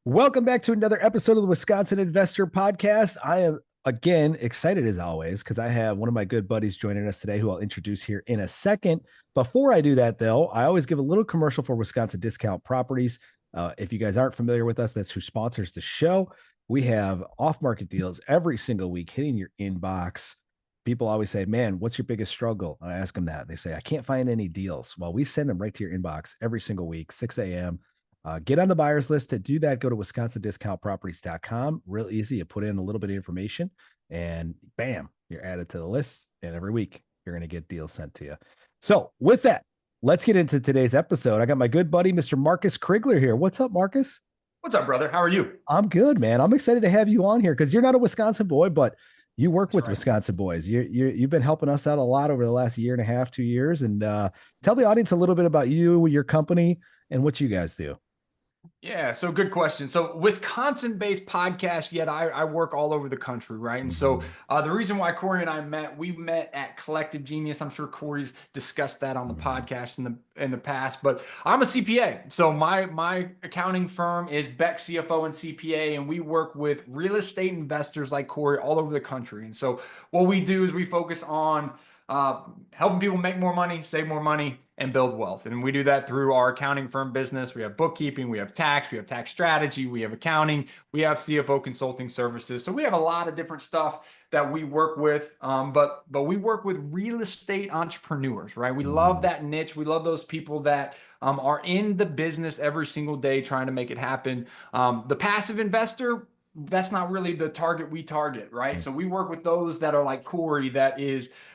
Welcome back to another episode of the Wisconsin Investor Podcast. I am again excited as always because I have one of my good buddies joining us today who I'll introduce here in a second. Before I do that, though, I always give a little commercial for Wisconsin Discount Properties. If you guys aren't familiar with us, that's who sponsors the show. We have off-market deals every single week hitting your inbox. People always say, "Man, what's your biggest struggle?" I ask them that. They say, "I can't find any deals." Well, we send them right to your inbox every single week, 6 a.m. Get on the buyers list. To do that, go to wisconsindiscountproperties.com. Real easy. You put in a little bit of information and bam, you're added to the list. And every week you're going to get deals sent to you. So with that, let's get into today's episode. I got my good buddy, Mr. Marcus Crigler here. What's up, Marcus? What's up, brother? How are you? I'm good, man. I'm excited to have you on here because you're not a Wisconsin boy, but you work That's with right. Wisconsin boys. You've been helping us out a lot over the last year and a half, 2 years. And tell the audience a little bit about you, your company, and what you guys do. Yeah, so good question. So Wisconsin-based podcast, yet I work all over the country, right? And so the reason why Corey and I met, we met at Collective Genius. I'm sure Corey's discussed that on the podcast in the past, but I'm a CPA. So my accounting firm is Beck CFO and CPA, and we work with real estate investors like Corey all over the country. And so what we do is we focus on helping people make more money, save more money, and build wealth. And we do that through our accounting firm business. We have bookkeeping, we have tax strategy, we have accounting, we have CFO consulting services. So we have a lot of different stuff that we work with, but we work with real estate entrepreneurs, right? We love that niche. We love those people that are in the business every single day trying to make it happen. The passive investor, that's not really the target we target, right? So we work with those that are like Corey,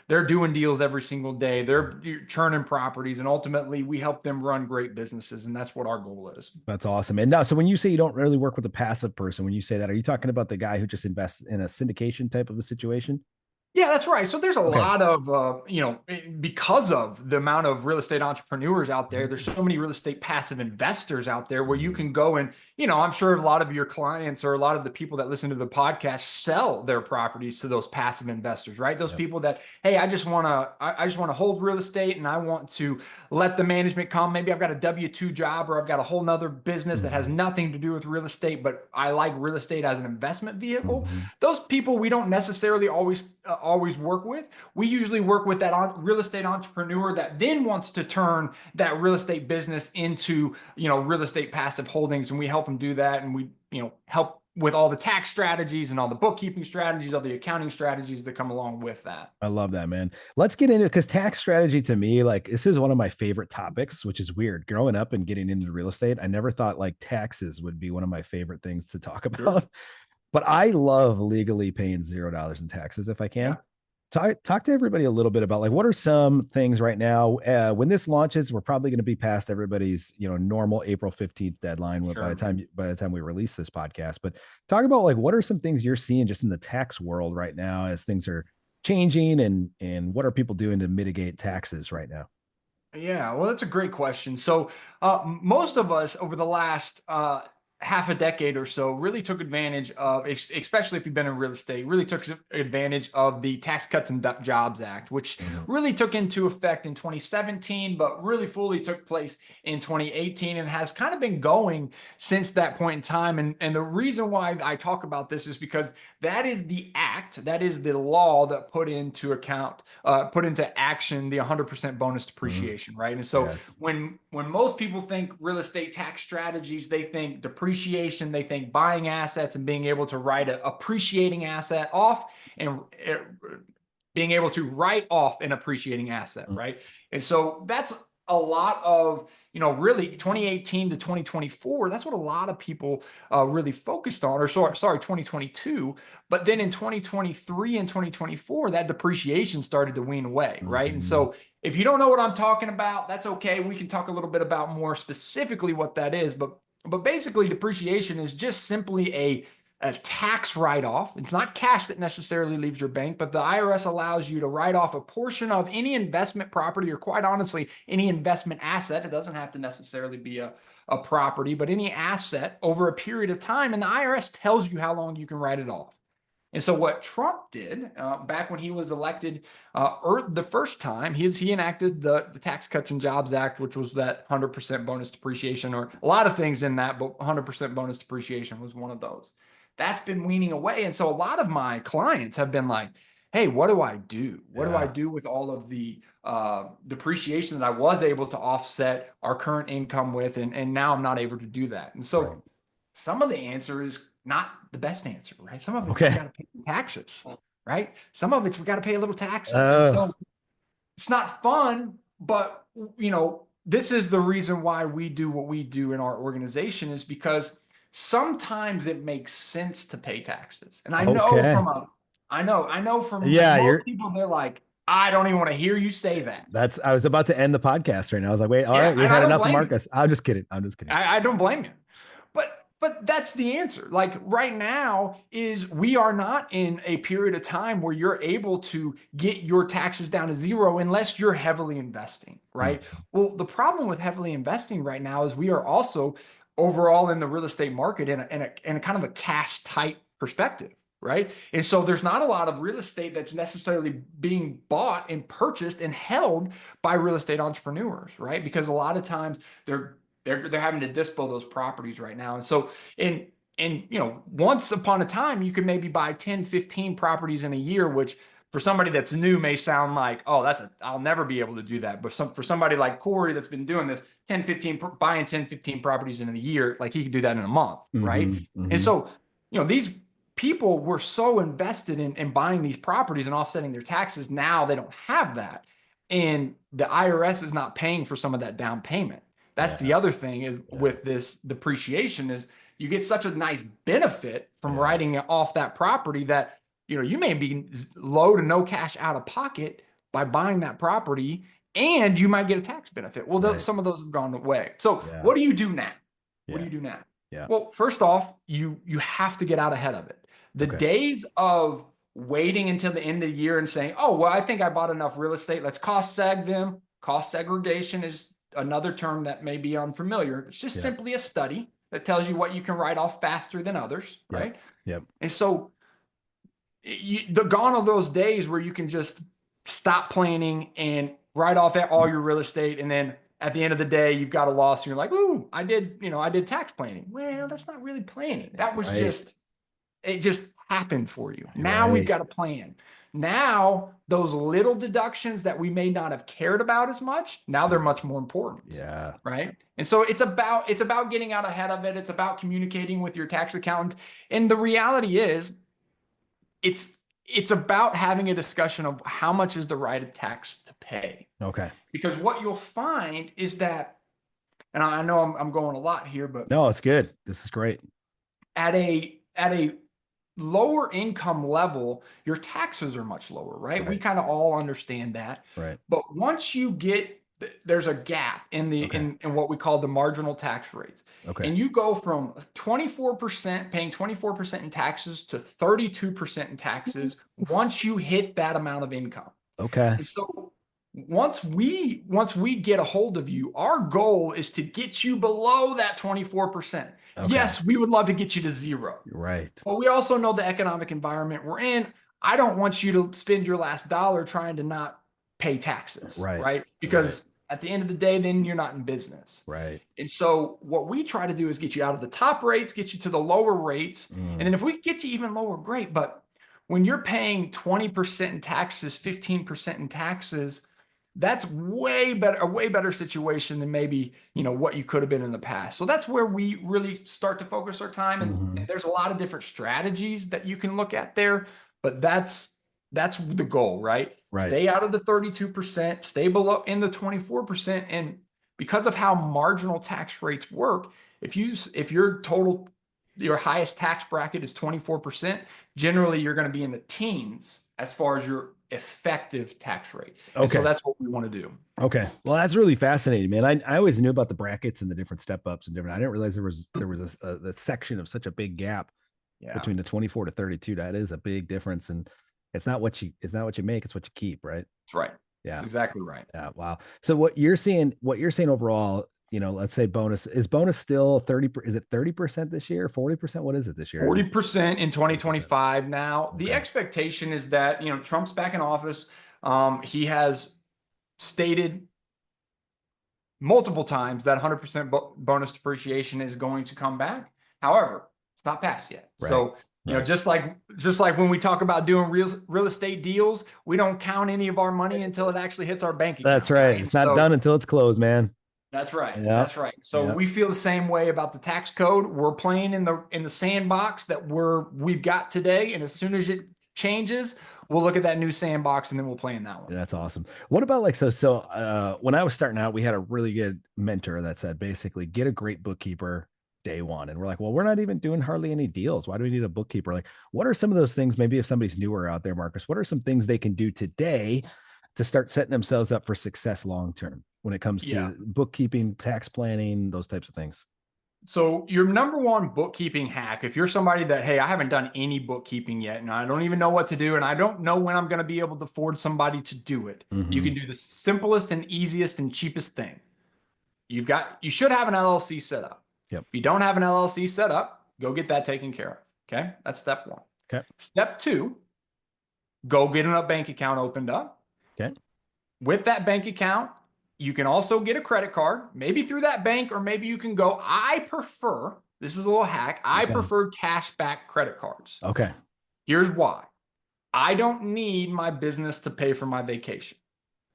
they're doing deals every single day. They're churning properties, and ultimately we help them run great businesses. And that's what our goal is. That's awesome. And now, so when you say you don't really work with a passive person, when you say that, are you talking about the guy who just invests in a syndication type of a situation? Yeah, that's right. So there's a Okay. lot of, because of the amount of real estate entrepreneurs out there, there's so many real estate passive investors out there where you can go and, I'm sure a lot of your clients or a lot of the people that listen to the podcast sell their properties to those passive investors, right? Those people that, hey, I just want to hold real estate and I want to let the management come. Maybe I've got a W-2 job or I've got a whole nother business that has nothing to do with real estate, but I like real estate as an investment vehicle. Those people we don't necessarily always work with. We usually work with that real estate entrepreneur that then wants to turn that real estate business into, real estate passive holdings. And we help them do that. And we, help with all the tax strategies and all the bookkeeping strategies, all the accounting strategies that come along with that. I love that, man. Let's get into it because tax strategy to me, like this is one of my favorite topics, which is weird. Growing up and getting into real estate, I never thought like taxes would be one of my favorite things to talk about. But I love legally paying $0 in taxes if I can. Yeah. Talk to everybody a little bit about like what are some things right now when this launches. We're probably going to be past everybody's normal April 15th deadline by the time we release this podcast. But talk about like what are some things you're seeing just in the tax world right now as things are changing and what are people doing to mitigate taxes right now? Yeah, well, that's a great question. So, most of us over the last half a decade or so really took advantage of, especially if you've been in real estate, really took advantage of the Tax Cuts and Jobs Act, which really took into effect in 2017, but really fully took place in 2018 and has kind of been going since that point in time. And the reason why I talk about this is because that is the act, that is the law that put into action the 100% bonus depreciation, right? And so when most people think real estate tax strategies, they think depreciation, they think buying assets and being able to write an appreciating asset off and being able to write off an appreciating asset, right? And so that's a lot of, really 2018 to 2024, that's what a lot of people really focused on, or sorry, 2022. But then in 2023 and 2024, that depreciation started to wean away, right? And so if you don't know what I'm talking about, that's okay. We can talk a little bit about more specifically what that is. But basically, depreciation is just simply a tax write-off. It's not cash that necessarily leaves your bank, but the IRS allows you to write off a portion of any investment property, or quite honestly, any investment asset. It doesn't have to necessarily be a property, but any asset over a period of time. And the IRS tells you how long you can write it off. And so what Trump did back when he was elected the first time, he enacted the Tax Cuts and Jobs Act, which was that 100% bonus depreciation, or a lot of things in that, but 100% bonus depreciation was one of those. That's been weaning away. And so a lot of my clients have been like, hey, what do I do? What do I do with all of the depreciation that I was able to offset our current income with, and now I'm not able to do that? And so some of the answer is not the best answer, right? Some of it's we got to pay taxes, right? Some of it's we got to pay a little taxes. And so it's not fun, but this is the reason why we do what we do in our organization, is because sometimes it makes sense to pay taxes. And I know from most people, they're like, I don't even want to hear you say that. I was about to end the podcast right now. I was like, wait, all right, we've had enough of Marcus. I'm just kidding. I don't blame you. But that's the answer. Like right now is we are not in a period of time where you're able to get your taxes down to zero unless you're heavily investing, right? Well, the problem with heavily investing right now is we are also overall in the real estate market in a kind of a cash tight perspective, right? And so there's not a lot of real estate that's necessarily being bought and purchased and held by real estate entrepreneurs, right? Because a lot of times they're having to dispo those properties right now. And so once upon a time, you could maybe buy 10, 15 properties in a year, which for somebody that's new may sound like, oh, I'll never be able to do that. But for somebody like Corey that's been doing this, buying 10, 15 properties in a year, like he could do that in a month, right? And so, these people were so invested in buying these properties and offsetting their taxes. Now they don't have that. And the IRS is not paying for some of that down payment. That's the other thing with this depreciation is you get such a nice benefit from writing off that property that, you may be low to no cash out of pocket by buying that property, and you might get a tax benefit. Well, some of those have gone away. So what do you do now? What do you do now? Well, first off, you have to get out ahead of it. The days of waiting until the end of the year and saying, oh, well, I think I bought enough real estate, let's cost seg them. Cost segregation is another term that may be unfamiliar. It's just simply a study that tells you what you can write off faster than others, right? And so gone are those days where you can just stop planning and write off all your real estate, and then at the end of the day, you've got a loss and you're like, ooh, I did tax planning. Well, that's not really planning. That was it just happened for you. Now we've got a plan. Now, those little deductions that we may not have cared about as much, now they're much more important. Right. And so it's about getting out ahead of it. It's about communicating with your tax accountant. And the reality is, it's about having a discussion of how much is the right of tax to pay. Because what you'll find is that, and I know I'm going a lot here, but no, it's good. This is great. At a lower income level, your taxes are much lower, right? We kind of all understand that. But once you get, there's a gap in the in what we call the marginal tax rates. And you go from 24% paying 24% in taxes to 32% in taxes once you hit that amount of income. And so once we get a hold of you, our goal is to get you below that 24%. Yes, we would love to get you to zero. But we also know the economic environment we're in. I don't want you to spend your last dollar trying to not pay taxes, right? Because at the end of the day, then you're not in business. And so what we try to do is get you out of the top rates, get you to the lower rates. And then if we get you even lower, great. But when you're paying 20% in taxes, 15% in taxes, that's a way better situation than maybe, what you could have been in the past. So that's where we really start to focus our time. And there's a lot of different strategies that you can look at there, but that's the goal, right? Stay out of the 32%, stay below in the 24%. And because of how marginal tax rates work, if your highest tax bracket is 24%, generally you're going to be in the teens as far as your effective tax rate. And so that's what we want to do. Well, that's really fascinating, man. I always knew about the brackets and the different step ups and different. I didn't realize there was a section of such a big gap between the 24 to 32. That is a big difference. And it's not what you make, it's what you keep, right? That's right. That's Yeah. exactly right. Yeah. Wow. So what you're seeing overall, let's say bonus still 30, is it 30% this year? 40%? What is it this year? Is it 40% in 40%? 2025. Now, the Okay. expectation is that, Trump's back in office. He has stated multiple times that 100% bonus depreciation is going to come back. However, it's not passed yet. Right. So, Right. just like when we talk about doing real estate deals, we don't count any of our money until it actually hits our bank That's account, right. right? It's And not so done until it's closed, man. that's right. Yeah. That's right. So Yeah. we feel the same way about the tax code. We're playing in the sandbox that we've got today, and as soon as it changes, we'll look at that new sandbox and then we'll play in that one. That's awesome. What about like when I was starting out, we had a really good mentor that said basically get a great bookkeeper day one. And we're like, well, we're not even doing hardly any deals. Why do we need a bookkeeper? Like, what are some of those things? Maybe if somebody's newer out there, Marcus, what are some things they can do today to start setting themselves up for success long term when it comes Yeah. to bookkeeping, tax planning, those types of things? So your number one bookkeeping hack, if you're somebody that, hey, I haven't done any bookkeeping yet, and I don't even know what to do, and I don't know when I'm going to be able to afford somebody to do it, you Mm-hmm. can do the simplest and easiest and cheapest thing. You should have an LLC set up. Yep. If you don't have an LLC set up, go get that taken care of. Okay. That's step one. Okay. Step two, go get a bank account opened up. Okay. With that bank account, you can also get a credit card, maybe through that bank, or maybe you can go. This is a little hack. I Okay. prefer cash back credit cards. Okay. Here's why. I don't need my business to pay for my vacation.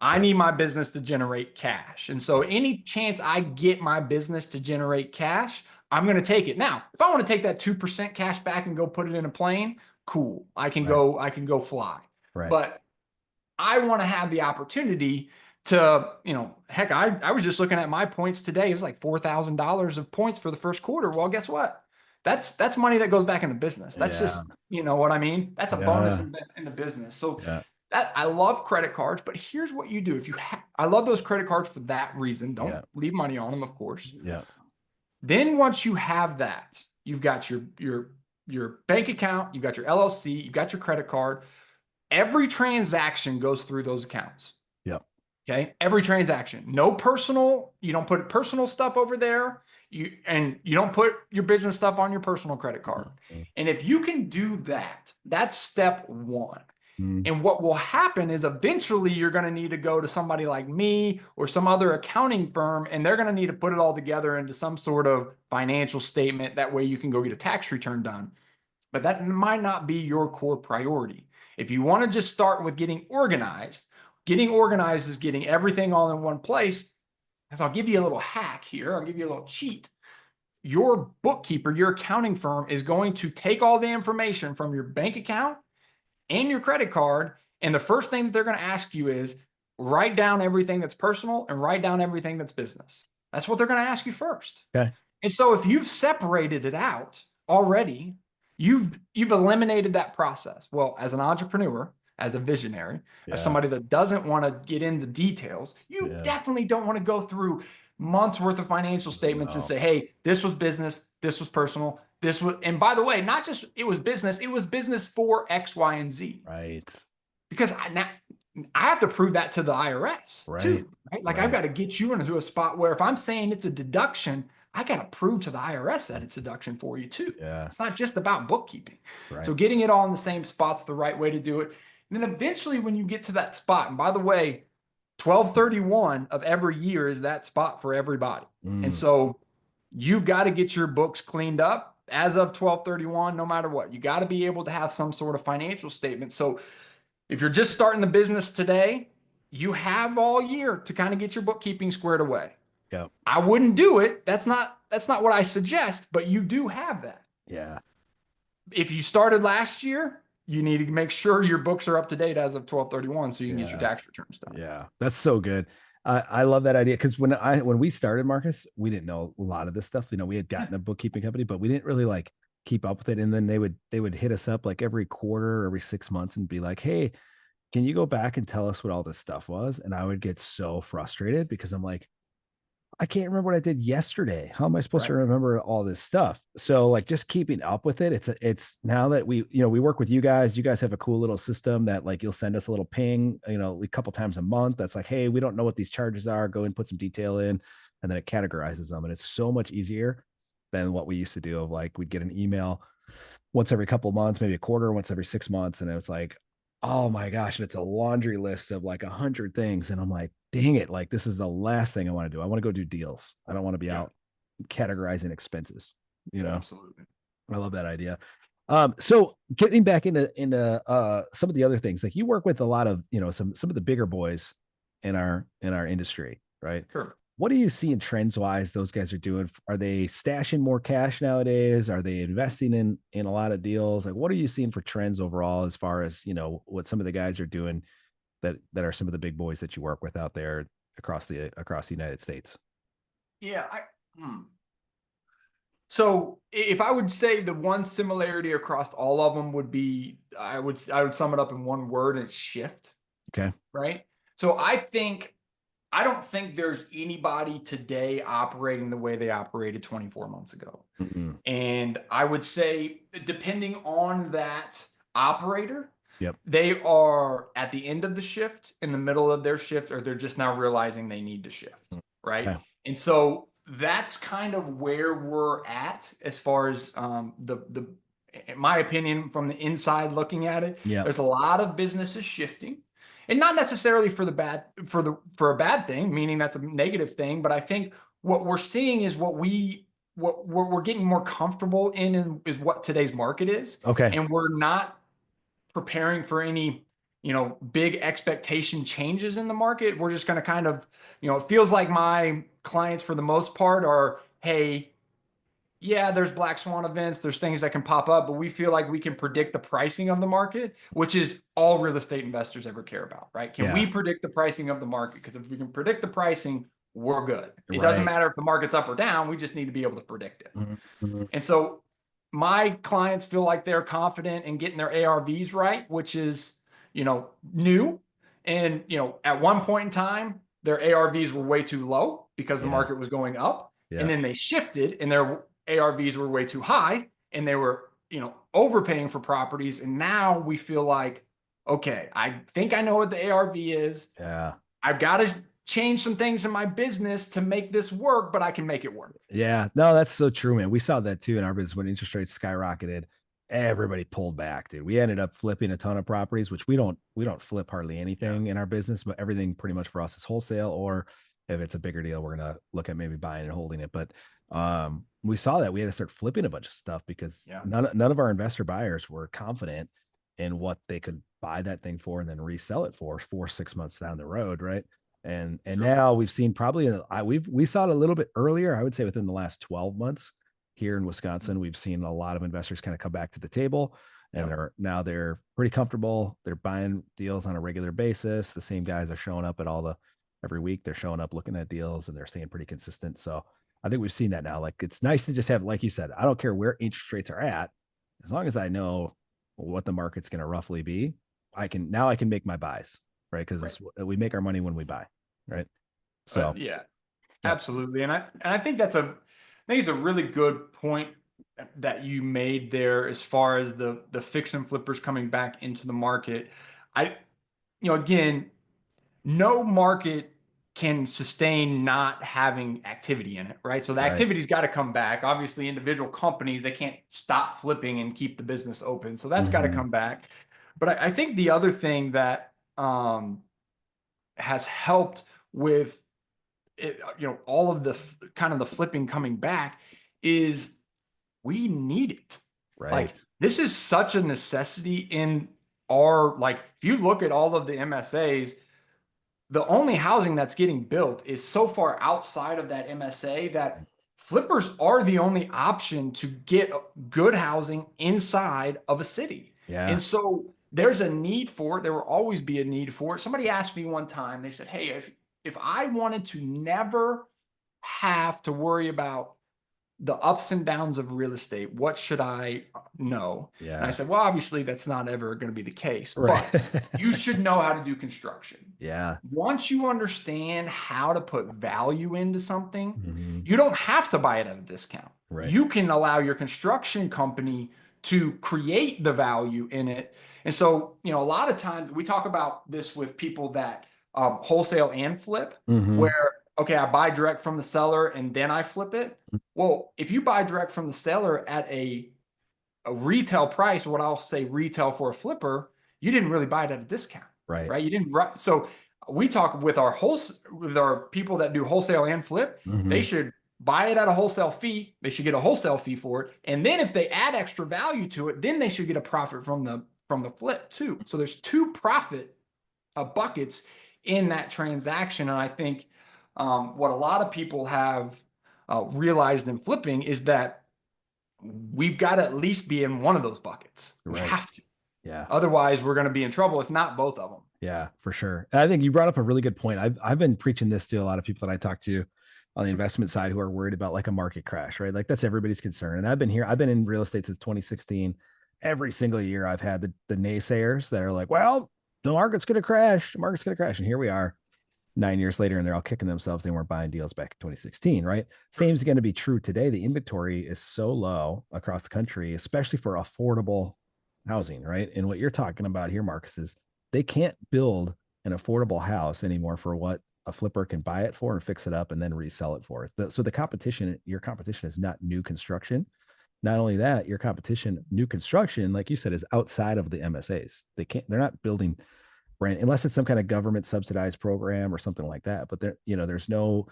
I Right. need my business to generate cash. And so any chance I get my business to generate cash, I'm going to take it. Now, if I want to take that 2% cash back and go put it in a plane, cool. I can Right. go fly. Right. But I want to have the opportunity to, heck, I was just looking at my points today. It was like $4,000 of points for the first quarter. Well, guess what? That's money that goes back in the business. That's Yeah. just, you know what I mean? That's a bonus Yeah. in the business. So Yeah. I love credit cards, but here's what you do. I love those credit cards for that reason. Don't Yeah. leave money on them, of course. Yeah. Then once you have that, you've got your bank account, you've got your LLC, you've got your credit card. Every transaction goes through those accounts. Yeah. Okay. Every transaction. No personal, you don't put personal stuff over there. You don't put your business stuff on your personal credit card. And if you can do that, that's step one. Mm-hmm. And what will happen is eventually you're going to need to go to somebody like me or some other accounting firm, and they're going to need to put it all together into some sort of financial statement. That way you can go get a tax return done. But that might not be your core priority. If you want to just start with getting organized is getting everything all in one place. So I'll give you a little hack here. I'll give you a little cheat. Your bookkeeper, your accounting firm is going to take all the information from your bank account and your credit card. And the first thing that they're going to ask you is write down everything that's personal and write down everything that's business. That's what they're going to ask you first. Okay. And so if you've separated it out already, you've eliminated that process. Well, as an entrepreneur, as a visionary, as somebody that doesn't want to get into details, you definitely don't want to go through months worth of financial statements and say, hey, this was business, this was personal, this was, and by the way, not just it was business for X, Y, and Z. Right. Because I have to prove that to the IRS too, right? Like I've got to get you into a spot where if I'm saying it's a deduction, I got to prove to the IRS that it's a deduction for you too. Yeah. It's not just about bookkeeping. Right. So getting it all in the same spot's the right way to do it. And then eventually when you get to that spot, and by the way, 12/31 of every year is that spot for everybody. And so you've got to get your books cleaned up as of 12/31, no matter what. You got to be able to have some sort of financial statement. So if you're just starting the business today, you have all year to kind of get your bookkeeping squared away. Yeah. I wouldn't do it. That's not what I suggest, but you do have that. Yeah. If you started last year, you need to make sure your books are up to date as of 12/31 so you can get your tax returns done. Yeah. That's so good. I love that idea because when we started, Marcus, we didn't know a lot of this stuff. We had gotten a bookkeeping company, but we didn't really like keep up with it. And then they would hit us up like every quarter, every 6 months and be like, hey, can you go back and tell us what all this stuff was? And I would get so frustrated because I'm like, I can't remember what I did yesterday. How am I supposed to Right. remember all this stuff? So like just keeping up with it. It's now that we work with you guys. You guys have a cool little system that like you'll send us a little ping, a couple times a month. That's like, hey, we don't know what these charges are. Go and put some detail in, and then it categorizes them, and it's so much easier than what we used to do. Of like we'd get an email once every couple of months, maybe a quarter, once every 6 months. And it was like, oh my gosh, and it's a laundry list of like 100 things. And I'm like, dang it, like this is the last thing I want to do. I want to go do deals. I don't want to be Yeah. out categorizing expenses, you know. Absolutely. I love that idea. So getting back into some of the other things, like you work with a lot of, some of the bigger boys in our industry, right? Sure. What are you seeing trends wise those guys are doing? Are they stashing more cash nowadays? Are they investing in a lot of deals? Like what are you seeing for trends overall as far as, what some of the guys are doing that are some of the big boys that you work with out there across the United States? Yeah. So if I would say the one similarity across all of them would be, I would sum it up in one word, and it's shift, Okay. right? So I don't think there's anybody today operating the way they operated 24 months ago. Mm-mm. And I would say, depending on that operator, Yep. they are at the end of the shift, in the middle of their shift, or they're just now realizing they need to shift, right? Okay. And so that's kind of where we're at as far as in my opinion, from the inside looking at it. Yep. There's a lot of businesses shifting, and not necessarily for a bad thing, meaning that's a negative thing. But I think what we're seeing is what we're getting more comfortable in is what today's market is, Okay. and we're not preparing for any big expectation changes in the market. We're just going to kind of, it feels like my clients for the most part are, hey, yeah, there's black swan events, there's things that can pop up, but we feel like we can predict the pricing of the market, which is all real estate investors ever care about, right? Can we Yeah. predict the pricing of the market? Because if we can predict the pricing, we're good. It doesn't Right. matter if the market's up or down, we just need to be able to predict it. Mhm. And so my clients feel like they're confident in getting their ARVs right, which is, new. And, at one point in time, their ARVs were way too low because the Yeah. market was going up. And Yeah. then they shifted and their ARVs were way too high and they were, overpaying for properties. And now we feel like, okay, I think I know what the ARV is. Yeah. I've got to change some things in my business to make this work, but I can make it work. Yeah, no, that's so true, man. We saw that too in our business when interest rates skyrocketed. Everybody pulled back, dude. We ended up flipping a ton of properties, which we don't flip hardly Yeah. anything in our business, but everything pretty much for us is wholesale, or if it's a bigger deal, we're gonna look at maybe buying and holding it. But we saw that we had to start flipping a bunch of stuff because Yeah. none of our investor buyers were confident in what they could buy that thing for and then resell it for 4 6 months down the road, right? And Sure. now we've seen probably we saw it a little bit earlier. I would say within the last 12 months here in Wisconsin, we've seen a lot of investors kind of come back to the table, and Yep. they're pretty comfortable. They're buying deals on a regular basis. The same guys are showing up at every week. They're showing up looking at deals, and they're staying pretty consistent. So I think we've seen that now. Like it's nice to just have, like you said, I don't care where interest rates are at, as long as I know what the market's going to roughly be. I can make my buys, right? Right. Because we make our money when we buy, right? So, Yeah, yep. absolutely. And I think it's a really good point that you made there as far as the fix and flippers coming back into the market. I, again, no market can sustain not having activity in it, right? So the Right. activity's got to come back. Obviously, individual companies, they can't stop flipping and keep the business open. So that's got to Mhm. come back. But I think the other thing that has helped with it, all of the kind of the flipping coming back is we need it. Like Right. this is such a necessity in our, like, if you look at all of the MSAs, the only housing that's getting built is so far outside of that MSA that flippers are the only option to get good housing inside of a city. Yeah. And so there's a need for it. There will always be a need for it. Somebody asked me one time, they said, "Hey, if I wanted to never have to worry about the ups and downs of real estate. What should I know? And I Yeah. said, well, obviously that's not ever going to be the case, Right. but you should know how to do construction. Yeah. Once you understand how to put value into something, Hmm. you don't have to buy it at a discount. Right. You can allow your construction company to create the value in it. And so, a lot of times we talk about this with people that wholesale and flip, Hmm. where, okay, I buy direct from the seller and then I flip it. Well, if you buy direct from the seller at a retail price, what I'll say retail for a flipper, you didn't really buy it at a discount, Right. right? You didn't. So we talk with our people that do wholesale and flip. They Hmm. should buy it at a wholesale fee. They should get a wholesale fee for it, and then if they add extra value to it, then they should get a profit from the flip too. So there's two profit buckets in that transaction, and I think what a lot of people have realized in flipping is that we've got to at least be in one of those buckets. We Right. have to. Yeah. Otherwise, we're going to be in trouble, if not both of them. Yeah, for sure. And I think you brought up a really good point. I've been preaching this to a lot of people that I talk to on the investment side who are worried about like a market crash, right? Like that's everybody's concern. And I've been in real estate since 2016. Every single year I've had the naysayers that are like, well, the market's going to crash. The market's going to crash. And here we are 9 years later and they're all kicking themselves. They weren't buying deals back in 2016, right? Same is going to be true today. The inventory is so low across the country, especially for affordable housing, right? And what you're talking about here, Marcus, is they can't build an affordable house anymore for what a flipper can buy it for and fix it up and then resell it for. So the competition, your competition is not new construction. Not only that, your competition, new construction, like you said, is outside of the MSAs. They're not building brand unless it's some kind of government subsidized program or something like that. But there's no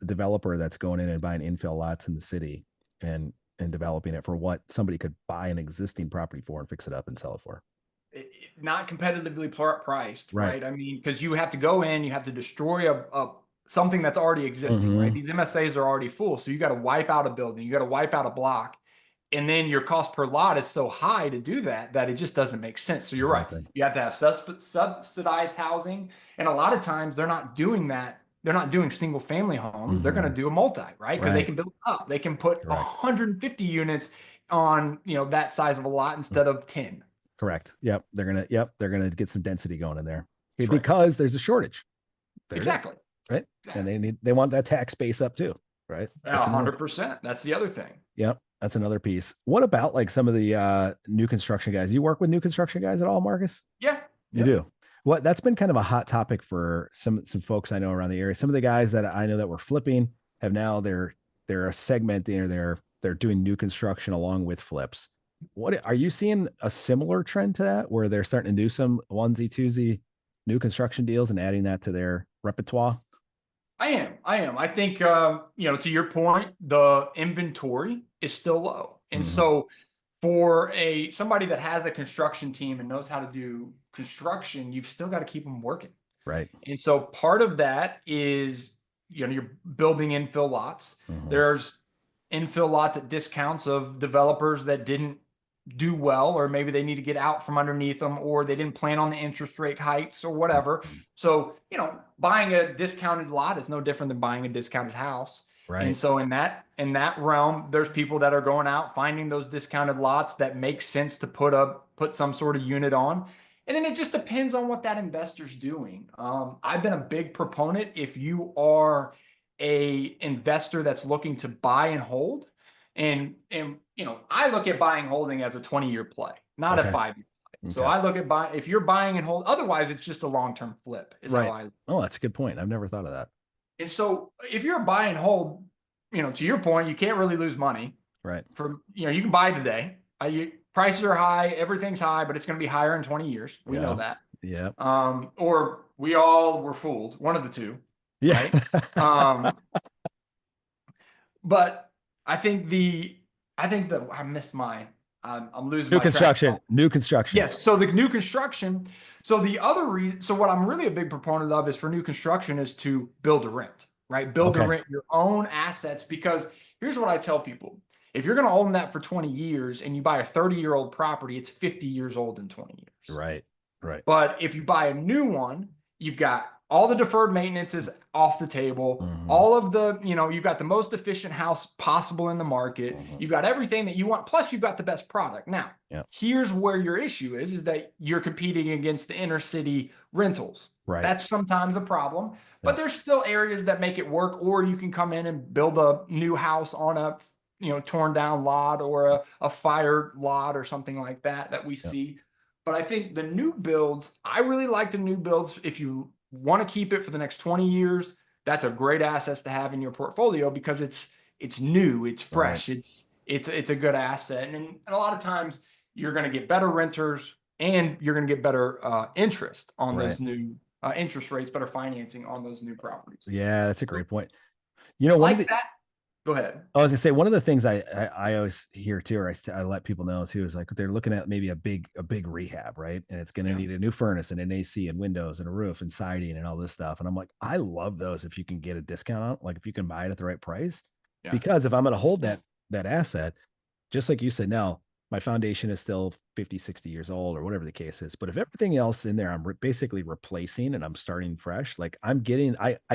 developer that's going in and buying infill lots in the city and developing it for what somebody could buy an existing property for and fix it up and sell it for. Not competitively priced, Right. right? I mean, because you have to go in, you have to destroy a something that's already existing, right? Mm-hmm. These MSAs are already full, so you got to wipe out a building, you got to wipe out a block, and then your cost per lot is so high to do that it just doesn't make sense. So you're right. Exactly. You have to have subsidized housing, and a lot of times they're not doing that. They're not doing single family homes. They're going Mm-hmm. to do a multi, right? Because they Right. can build up. They can put Correct. 150 units on, that size of a lot instead of 10. Correct. They're gonna get some density going in there That's right. because there's a shortage. There it is. Exactly. Right. And they want that tax base up too. Right. That's another. 100%. That's the other thing. Yep. That's another piece. What about like some of the new construction guys? You work with new construction guys at all, Marcus? Yeah. You do. What that's been kind of a hot topic for some folks I know around the area. Some of the guys that I know that were flipping have now they're a segmenting or they're doing new construction along with flips. What are you seeing a similar trend to that where they're starting to do some onesie twosie new construction deals and adding that to their repertoire? I am. I think, to your point, the inventory is still low. And Mm-hmm. so for somebody that has a construction team and knows how to do construction, you've still got to keep them working. Right. And so part of that is, you're building infill lots. Mm-hmm. There's infill lots at discounts of developers that didn't do well, or maybe they need to get out from underneath them, or they didn't plan on the interest rate hikes or whatever. Mm-hmm. So, buying a discounted lot is no different than buying a discounted house. And Right. so in that realm, there's people that are going out finding those discounted lots that make sense to put some sort of unit on. And then it just depends on what that investor's doing. I've been a big proponent, if you are a investor that's looking to buy and hold, and I look at buying holding as a 20-year play, not a Okay. 5-year play. So Okay. I look at if you're buying and hold, otherwise it's just a long-term flip is Right. how I. Oh, that's a good point. I've never thought of that. And so if you're a buy and hold, to your point, you can't really lose money. Right. You can buy today. Prices are high, everything's high, but it's going to be higher in 20 years. We know that. Yeah. Or we all were fooled, one of the two. Yeah. Right? But I think I missed mine. I'm losing New my construction. track. New construction. Yes. So the new construction. So the other reason. So what I'm really a big proponent of is for new construction is to build to rent, right? Build to rent your own assets, because here's what I tell people: if you're going to own that for 20 years and you buy a 30-year-old property, it's 50 years old in 20 years. Right. Right. But if you buy a new one, you've got all the deferred maintenance is off the table. Mhm. All of the, you've got the most efficient house possible in the market. Mhm. You've got everything that you want. Plus, you've got the best product. Now, Yeah. here's where your issue is that you're competing against the inner city rentals. Right. That's sometimes a problem, but Yeah. there's still areas that make it work, or you can come in and build a new house on a, torn down lot or a fire lot or something like that we Yeah. see. But I think the new builds, I really like the new builds. If you want to keep it for the next 20 years, that's a great asset to have in your portfolio because it's new, it's Right. fresh, it's a good asset. And a lot of times you're going to get better renters and you're going to get better interest on Right. those new interest rates, better financing on those new properties. Yeah, that's a So great point. You know, one of like the that, go ahead. I was gonna say one of the things I always hear too, or I let people know too, is like they're looking at maybe a big rehab, right? And it's gonna Yeah. need a new furnace and an AC and windows and a roof and siding and all this stuff. And I'm like, I love those if you can get a discount on, like if you can buy it at the right price. Yeah. Because if I'm gonna hold that asset, just like you said, now my foundation is still 50, 60 years old or whatever the case is. But if everything else in there, I'm basically replacing and I'm starting fresh, like I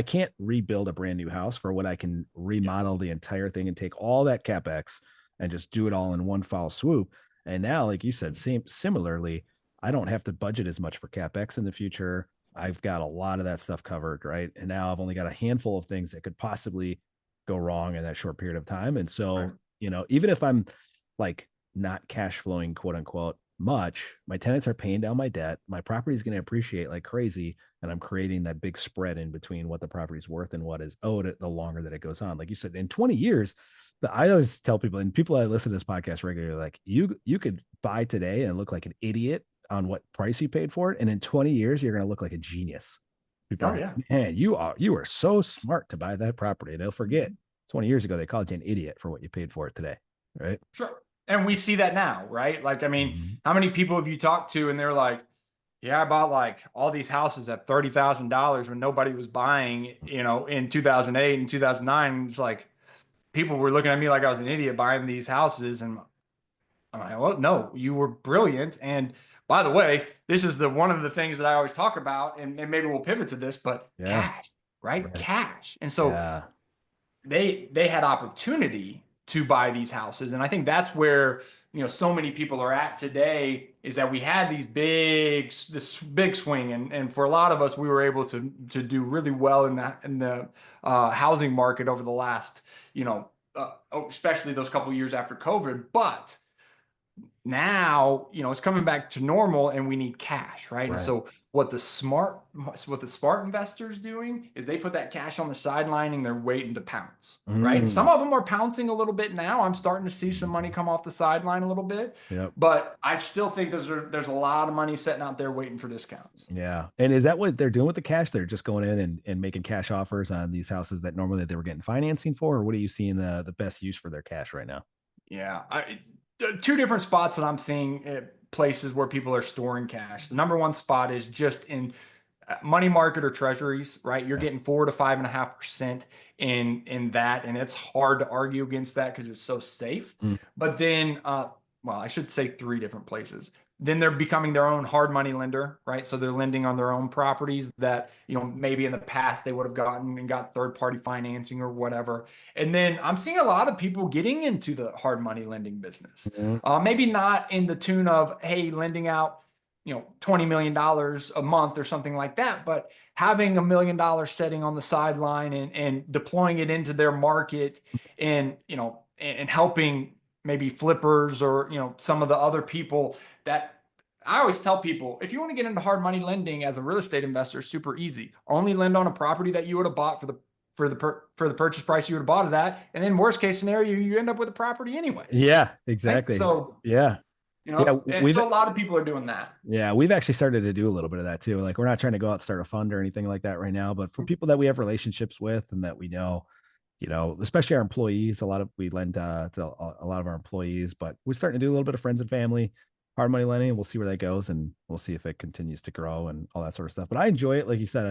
can't rebuild a brand new house for what I can Yeah. remodel the entire thing and take all that CapEx and just do it all in one foul swoop. And now, like you said, similarly, I don't have to budget as much for CapEx in the future. I've got a lot of that stuff covered, right? And now I've only got a handful of things that could possibly go wrong in that short period of time. And Right. so, even if I'm like not cash flowing, quote unquote, much, my tenants are paying down my debt. My property is going to appreciate like crazy. And I'm creating that big spread in between what the property's worth and what is owed the longer that it goes on. Like you said, in 20 years, I always tell people, and people that listen to this podcast regularly, like you could buy today and look like an idiot on what price you paid for it. And in 20 years, you're going to look like a genius. People are Oh like, yeah. man, you are so smart to buy that property. And they'll forget 20 years ago, they called you an idiot for what you paid for it today. Right. Sure. And we see that now, right? Like, I mean, Mhm. how many people have you talked to and they're like, yeah, I bought like all these houses at $30,000 when nobody was buying, in 2008 and 2009. It's like people were looking at me like I was an idiot buying these houses. And I'm like, well, no, you were brilliant. And by the way, this is one of the things that I always talk about, and maybe we'll pivot to this, but Yeah. cash, right? Right. Cash. And so Yeah. they had opportunity to buy these houses, and I think that's where so many people are at today, is that we had this big swing, and for a lot of us we were able to do really well in the housing market over the last especially those couple of years after COVID. But now it's coming back to normal and we need cash, right? And Right. so what the smart investors doing is they put that cash on the sideline and they're waiting to pounce, right? And some Mm. of them are pouncing a little bit now. I'm starting to see some money come off the sideline a little bit, Yep. but I still think there's a lot of money sitting out there waiting for discounts. Yeah. And is that what they're doing with the cash? They're just going in and making cash offers on these houses that normally they were getting financing for, or what are you seeing the best use for their cash right now? Yeah, two different spots that I'm seeing places where people are storing cash. The number one spot is just in money market or treasuries, right? You're Yeah. getting 4 to 5.5% in that, and it's hard to argue against that because it's so safe. Mm. But then, well, I should say three different places. Then they're becoming their own hard money lender, right? So they're lending on their own properties that maybe in the past they would have gotten and got third party financing or whatever. And then I'm seeing a lot of people getting into the hard money lending business. Mhm. Maybe not in the tune of, hey, lending out $20 million a month or something like that, but having $1 million setting on the sideline and deploying it into their market, and and helping maybe flippers or some of the other people that I always tell people, if you want to get into hard money lending as a real estate investor, super easy. Only lend on a property that you would have bought for the purchase price you would have bought of that, and then worst case scenario, you end up with a property anyways, Yeah, right? exactly. So Yeah. Yeah. and so a lot of people are doing that. We've actually started to do a little bit of that too. Like we're not trying to go out and start a fund or anything like that right now, but for people that we have relationships with and that we know, especially our employees, we lend to a lot of our employees, but we're starting to do a little bit of friends and family, hard money lending. We'll see where that goes and we'll see if it continues to grow and all that sort of stuff. But I enjoy it. Like you said,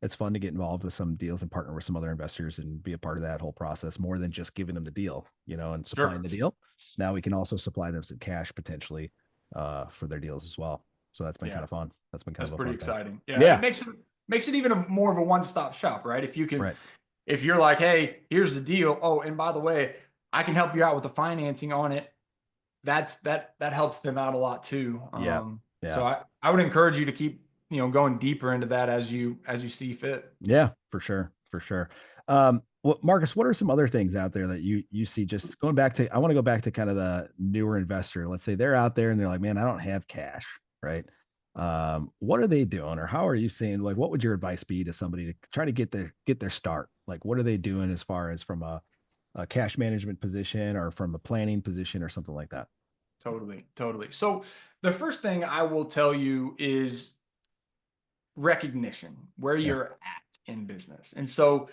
it's fun to get involved with some deals and partner with some other investors and be a part of that whole process more than just giving them the deal, and supplying Sure. the deal. Now we can also supply them some cash potentially for their deals as well. So that's been kind Yeah, of fun. That's been kind that's of a pretty fun thing. exciting. Yeah, it Yeah. makes it makes it even more of a one-stop shop, right? If you can, Right. if you're like, hey, here's the deal. Oh, and by the way, I can help you out with the financing on it. That helps them out a lot too. Yeah. So Yeah. I would encourage you to keep, going deeper into that as you see fit. Yeah, for sure. For sure. Well, Marcus, what are some other things out there that you see, just going back to, I want to go back to kind of the newer investor. Let's say they're out there and they're like, man, I don't have cash, right? What are they doing, or how are you saying, like, what would your advice be to somebody to try to get their start? Like, what are they doing as far as from a cash management position or from a planning position or something like that? Totally, totally. So the first thing I will tell you is recognition, where Okay. you're at in business. And so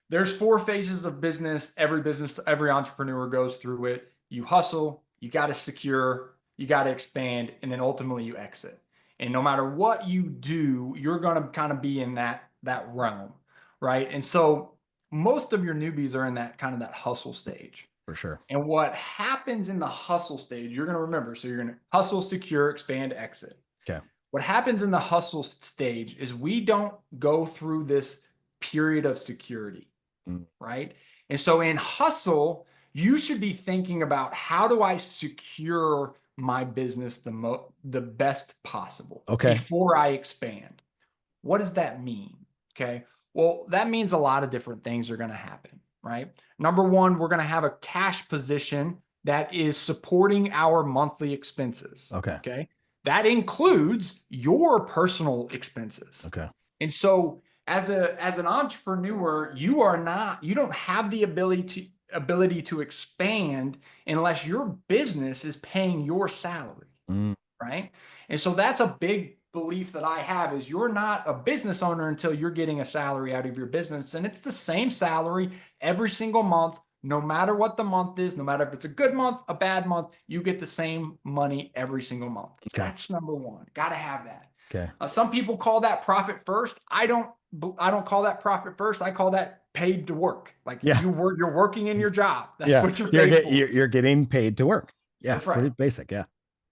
there's four phases of business. Every entrepreneur goes through it. You hustle, you got to secure, you got to expand, and then ultimately you exit. And no matter what you do, you're going to kind of be in that realm, right? And so most of your newbies are in that kind of that hustle stage. For sure. And what happens in the hustle stage, you're going to remember. So you're going to hustle, secure, expand, exit. Okay. What happens in the hustle stage is we don't go through this period of security, Mm. right? And so in hustle, you should be thinking about, how do I secure my business the best possible Okay. before I expand? What does that mean? Okay. Well, that means a lot of different things are going to happen, right? Number one, we're going to have a cash position that is supporting our monthly expenses. Okay. Okay. That includes your personal expenses. Okay. And so as an entrepreneur, you don't have the ability to expand unless your business is paying your salary, Mm. right? And so that's a big belief that I have, is you're not a business owner until you're getting a salary out of your business. And it's the same salary every single month, no matter what the month is, no matter if it's a good month, a bad month, you get the same money every single month. Okay. That's number one. Got to have that. Okay. Some people call that profit first. I don't call that profit first. I call that paid to work. Like, Yeah. you're working in your job. That's Yeah. what you're paid for. You're getting paid to work. Yeah. That's right. Pretty basic. Yeah.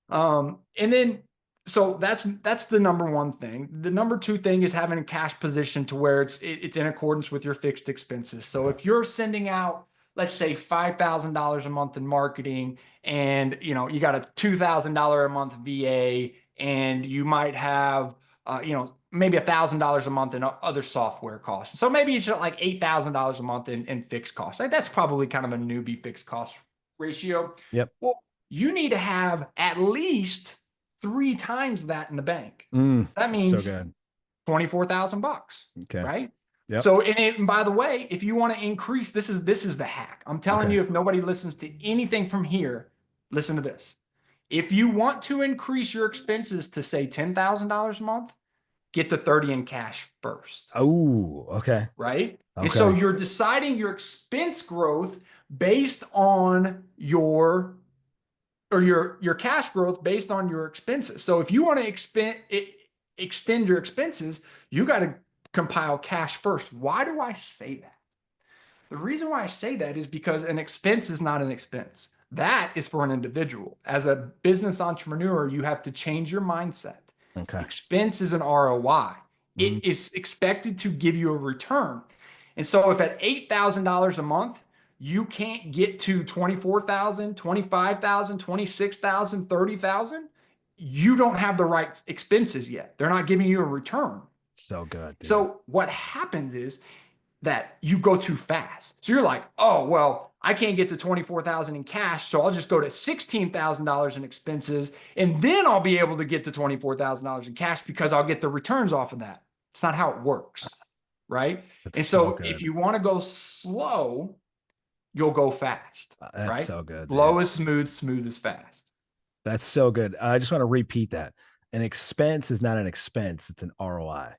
And then, so that's the number one thing. The number two thing is having a cash position to where it's in accordance with your fixed expenses. So if you're sending out, let's say, $5,000 a month in marketing, and you got a $2,000 a month VA, and you might have maybe $1,000 a month in other software costs. So maybe it's like $8,000 a month in fixed costs. Like, that's probably kind of a newbie fixed cost ratio. Yep. Well, you need to have at least 3 times that in the bank. Mm. That means So good. $24,000, Okay. right? Yep. So, and by the way, if you want to increase, this is the hack. I'm telling Okay. you, if nobody listens to anything from here, listen to this. If you want to increase your expenses to, say, $10,000 a month, get to 30 in cash first. Oh, okay. Right? Okay. And so you're deciding your expense growth based on your cash growth based on your expenses. So if you want to extend your expenses, you got to compile cash first. Why do I say that? The reason why I say that is because an expense is not an expense. That is for an individual. As a business entrepreneur, you have to change your mindset. Okay. Expense is an ROI. Mm. It is expected to give you a return. And so if at $8,000 a month, you can't get to 24,000, 25,000, 26,000, 30,000, you don't have the right expenses yet. They're not giving you a return. So good. Dude. So what happens is that you go too fast. So you're like, oh, well, I can't get to 24,000 in cash, so I'll just go to $16,000 in expenses, and then I'll be able to get to $24,000 in cash because I'll get the returns off of that. It's not how it works, right? That's And so so good. if you want to go slow, you'll go fast, That's right? so good. Slow Dude. is smooth, smooth is fast. That's so good. I just want to repeat that. An expense is not an expense, it's an ROI.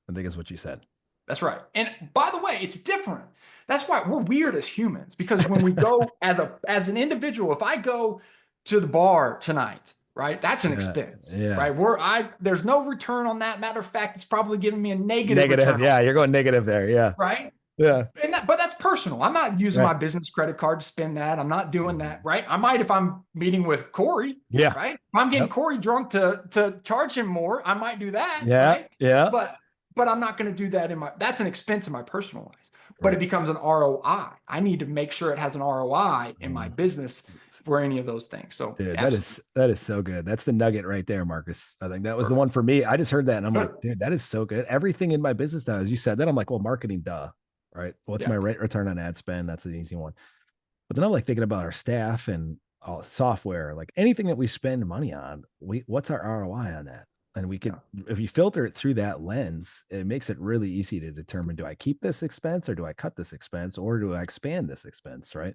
I think is what you said. That's right. And by the way, it's different. That's why we're weird as humans, because when we go as an individual, if I go to the bar tonight, right, that's an expense, Yeah. right? There's no return on that. Matter of fact, it's probably giving me a negative Negative. return. Yeah, you're going negative there. Yeah. Right. Yeah. But that's personal. I'm not using Right. my business credit card to spend that. I'm not doing that. Right. I might if I'm meeting with Corey. Yeah. Right. If I'm getting Yep. Corey drunk to charge him more, I might do that. Yeah. Right. Yeah. But but I'm not going to do that that's an expense in my personal life, but Right. it becomes an ROI. I need to make sure it has an ROI in my Mm. business for any of those things. So Dude, absolutely. that is so good. That's the nugget right there, Marcus. I think that was the Perfect. one for me. I just heard that and I'm like, Good. dude, that is so good. Everything in my business now, as you said, then I'm like, well, marketing, duh. Right. What's Yeah. my rate return on ad spend? That's an easy one. But then I'm like thinking about our staff and all software, like anything that we spend money on, what's our ROI on that? And we could, Yeah. if you filter it through that lens, it makes it really easy to determine, do I keep this expense or do I cut this expense or do I expand this expense? Right.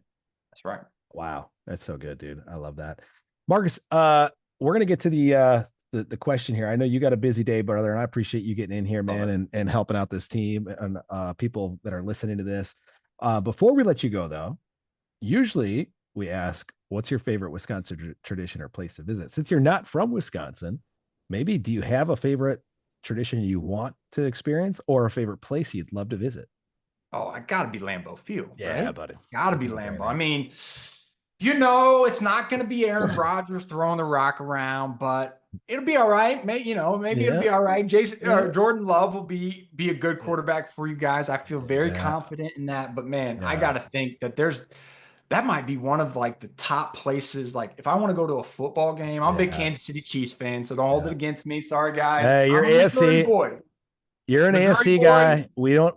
That's right. Wow. That's so good, dude. I love that. Marcus, we're going to get to the question here. I know you got a busy day, brother, and I appreciate you getting in here, Love man, it. and helping out this team and people that are listening to this. Before we let you go, though, usually we ask, what's your favorite Wisconsin tradition or place to visit? Since you're not from Wisconsin, maybe do you have a favorite tradition you want to experience or a favorite place you'd love to visit? Oh, I gotta be Lambeau Field, Yeah, right? buddy. Gotta That's be a no Lambeau. I brainer. mean, it's not gonna be Aaron Rodgers throwing the rock around, but it'll be all right. Maybe it'll Yeah. be all right. Jason Yeah. or Jordan Love will be a good quarterback for you guys. I feel very Yeah. confident in that. But man, I Yeah. gotta think that might be one of like the top places. Like if I want to go to a football game, I'm a big Yeah. Kansas City Chiefs fan, so don't hold it Yeah. against me. Sorry, guys. Hey, you're I'm a Missouri AFC. boy. You're an Missouri AFC boy. guy. We don't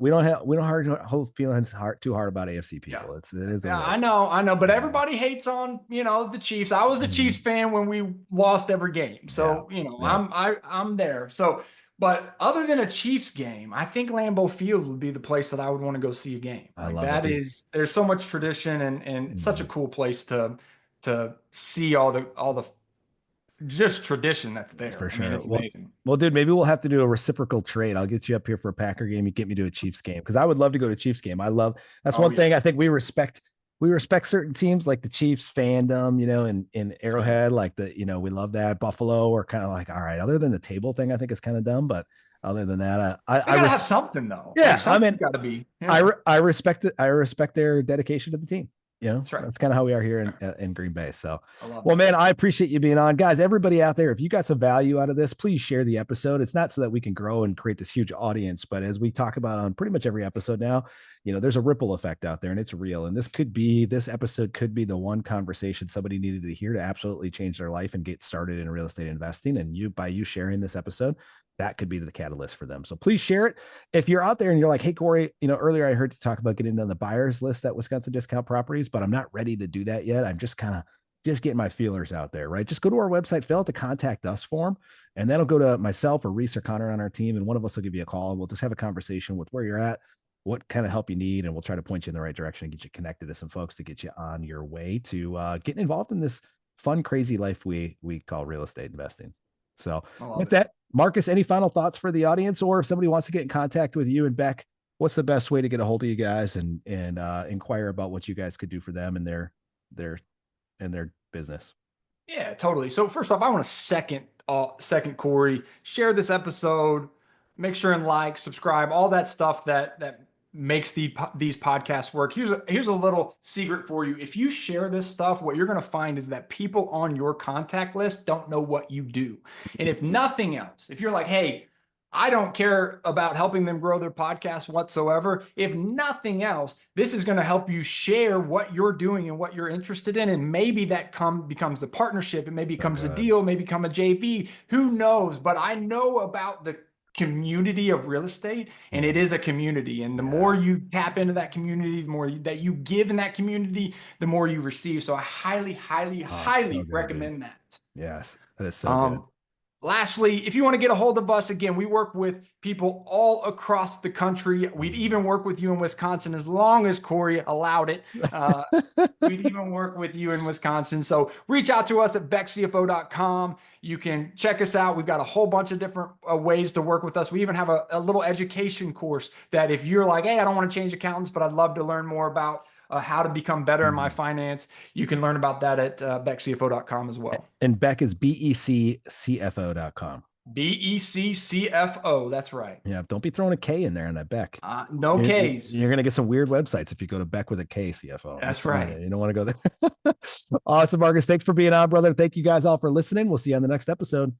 hold feelings too hard about AFC Yeah. people. It is what Yeah, it I is. know, but Yeah. everybody hates on, the Chiefs. I was a Chiefs Mhm. fan when we lost every game. Yeah. So, Yeah. I'm there. So, but other than a Chiefs game, I think Lambeau Field would be the place that I would want to go see a game. I Like love it, dude. there's so much tradition and it's such a Mhm. cool place to see all the just tradition that's For there. I mean, sure. it's amazing. Well, dude, maybe we'll have to do a reciprocal trade. I'll get you up here for a Packer game. You get me to a Chiefs game because I would love to go to a Chiefs game. That's Oh one yeah. thing I think we respect certain teams like the Chiefs fandom, in Sure. Arrowhead, like we love that. Buffalo, we're kind of like, all right, other than the table thing, I think is kind of dumb, but other than that, We gotta have something though. Like yeah, I something's mean, gotta be. Yeah. I respect it. I respect their dedication to the team. That's right. That's kind of how we are here Yeah, in Green Bay. So, I love well, it. man, I appreciate you being on, guys. Everybody out there, if you got some value out of this, please share the episode. It's not so that we can grow and create this huge audience, but as we talk about on pretty much every episode now, there's a ripple effect out there, and it's real. And this episode could be the one conversation somebody needed to hear to absolutely change their life and get started in real estate investing. And by you sharing this episode, that could be the catalyst for them. So please share it. If you're out there and you're like, hey, Corey, earlier I heard you talk about getting on the buyers list at Wisconsin Discount Properties, but I'm not ready to do that yet. I'm just getting my feelers out there, right? Just go to our website, fill out the contact us form, and that'll go to myself or Reese or Connor on our team. And one of us will give you a call and we'll just have a conversation with where you're at, what kind of help you need. And we'll try to point you in the right direction and get you connected to some folks to get you on your way to getting involved in this fun, crazy life we call real estate investing. So I love with it. that, Marcus, any final thoughts for the audience, or if somebody wants to get in contact with you and Beck, what's the best way to get a hold of you guys and inquire about what you guys could do for them and their business? Yeah, totally. So first off, I want to second Corey, share this episode, make sure and like, subscribe, all that stuff that makes these podcasts work. Here's a little secret for you. If you share this stuff, what you're going to find is that people on your contact list don't know what you do. And if nothing else, if you're like, hey, I don't care about helping them grow their podcast whatsoever. If nothing else, this is going to help you share what you're doing and what you're interested in. And maybe that becomes a partnership. It maybe So becomes a good. deal, maybe become a JV. Who knows? But I know about the community of real estate, and it is a community. And the more Yeah. you tap into that community, the more that you give in that community, the more you receive. So I highly, highly, Oh, so highly good, dude. recommend that. Yes, that is so good. Um, Lastly, if you want to get a hold of us, again, we work with people all across the country. We'd even work with you in Wisconsin as long as Corey allowed it. We'd even work with you in Wisconsin. So reach out to us at beckcfo.com. You can check us out. We've got a whole bunch of different ways to work with us. We even have a little education course that if you're like, hey, I don't want to change accountants, but I'd love to learn more about how to become better in my finance, you can learn about that at beckcfo.com as well. And Beck is beccfo.com. BECCFO. That's right. Yeah, don't be throwing a K in there on that Beck. No Ks. You're going to get some weird websites if you go to Beck with a K CFO. That's right. You don't want to go there. Awesome, Marcus. Thanks for being on, brother. Thank you guys all for listening. We'll see you on the next episode.